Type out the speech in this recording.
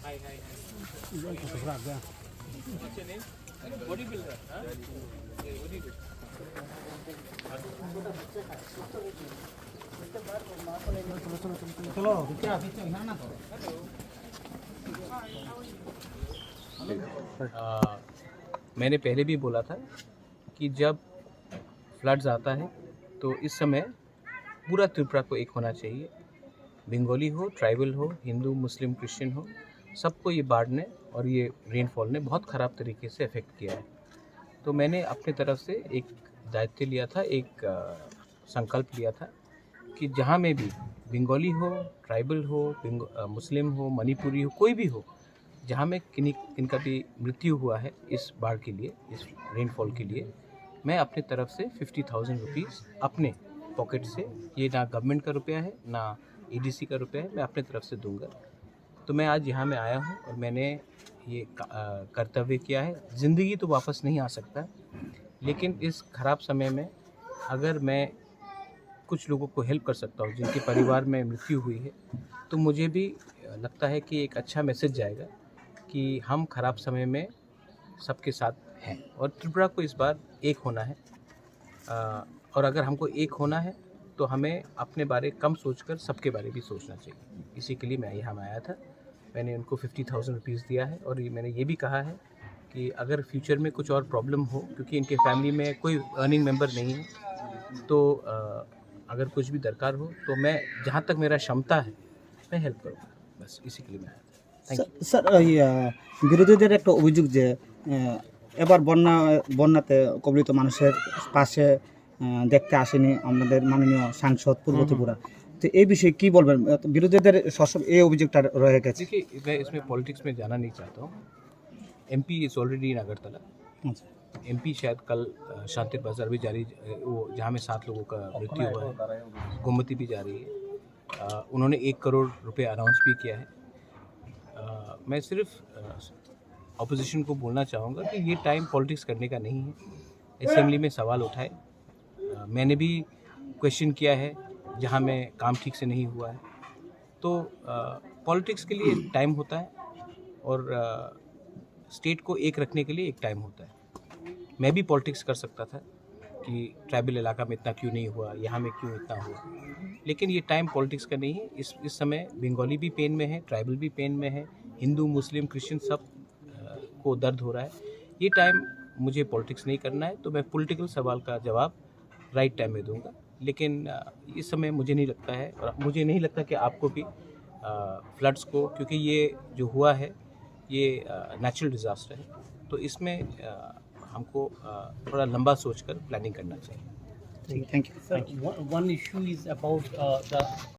Hi, hi, hi. What's your name? Bodybuilder, huh? Okay, what do you do? मैंने पहले भी बोला था कि जब फ्लड्स आता है तो इस समय पूरा त्रिपुरा को एक होना चाहिए। बंगाली हो, ट्राइबल हो, हिंदू, मुस्लिम, क्रिश्चियन हो, सबको ये बाढ़ ने और ये रेनफॉल ने बहुत ख़राब तरीके से अफेक्ट किया है। तो मैंने अपनी तरफ से एक दायित्व लिया था, एक संकल्प लिया था कि जहाँ में भी बंगाली हो, ट्राइबल हो, मुस्लिम हो, मणिपुरी हो, कोई भी हो, जहाँ में किनका भी मृत्यु हुआ है इस बाढ़ के लिए, इस रेनफॉल के लिए, मैं अपनी तरफ से 50,000 रुपीज़ अपने पॉकेट से, ये ना गवर्नमेंट का रुपया है ना एडीसी का रुपया है, मैं अपने तरफ से दूंगा। तो मैं आज यहाँ में आया हूँ और मैंने ये कर्तव्य किया है। ज़िंदगी तो वापस नहीं आ सकता, लेकिन इस ख़राब समय में अगर मैं कुछ लोगों को हेल्प कर सकता हूँ जिनके परिवार में मृत्यु हुई है, तो मुझे भी लगता है कि एक अच्छा मैसेज जाएगा कि हम ख़राब समय में सबके साथ हैं और त्रिपुरा को इस बार एक होना है। और अगर हमको एक होना है तो हमें अपने बारे कम सोचकर सबके बारे भी सोचना चाहिए। इसी के लिए मैं यहाँ में आया था। मैंने उनको 50,000 रुपीज़ दिया है और मैंने ये भी कहा है कि अगर फ्यूचर में कुछ और प्रॉब्लम हो, क्योंकि इनके फैमिली में कोई अर्निंग मेंबर नहीं है, तो अगर कुछ भी दरकार हो तो मैं जहाँ तक मेरा क्षमता है मैं हेल्प करूँगा। बस इसी के लिए मैं आया था। Thank you. স্যার বিরোধীদের একটা অভিযোগ যে এবার বন্যাতে কবলিত মানুষের পাশে দেখতে আসেনি আমাদের মাননীয় সাংসদ পূর্ব ত্রিপুরা। তো এই বিষয়ে কি বলবেন? বিরোধীদের সব এই অভিযোগটা রয়ে গেছে। देखिए, मैं इसमें पॉलिटिक्स में जाना नहीं चाहता हूँ। MP is already in Agartala. আচ্ছা, एमपी शायद कल शांति बाजार भी जारी, वो जहाँ में 7 लोगों का मृत्यु हुआ है, गोमती भी जा रही है। उन्होंने 1 करोड़ रुपए अनाउंस भी किया है। मैं सिर्फ अपोजिशन को बोलना चाहूँगा कि ये टाइम पॉलिटिक्स करने का नहीं है। असेंबली में सवाल उठाए, मैंने भी क्वेश्चन किया है जहाँ में काम ठीक से नहीं हुआ है। तो पॉलिटिक्स के लिए टाइम होता है और स्टेट को एक रखने के लिए एक टाइम होता है। मैं भी पॉलिटिक्स कर सकता था कि ट्राइबल इलाका में इतना क्यों नहीं हुआ, यहाँ में क्यों इतना हुआ, लेकिन ये टाइम पॉलिटिक्स का नहीं है। इस समय बंगाली भी पेन में है, ट्राइबल भी पेन में है, हिंदू, मुस्लिम, क्रिश्चियन सब को दर्द हो रहा है। ये टाइम मुझे पॉलिटिक्स नहीं करना है, तो मैं पॉलिटिकल सवाल का जवाब राइट टाइम में दूंगा। लेकिन इस समय मुझे नहीं लगता है, और मुझे नहीं लगता कि आपको भी फ्लड्स को, क्योंकि ये जो हुआ है ये नेचुरल डिज़ास्टर है, तो इसमें हमको थोड़ा लंबा सोचकर प्लानिंग करना चाहिए। Thank you. Sir, one issue is about the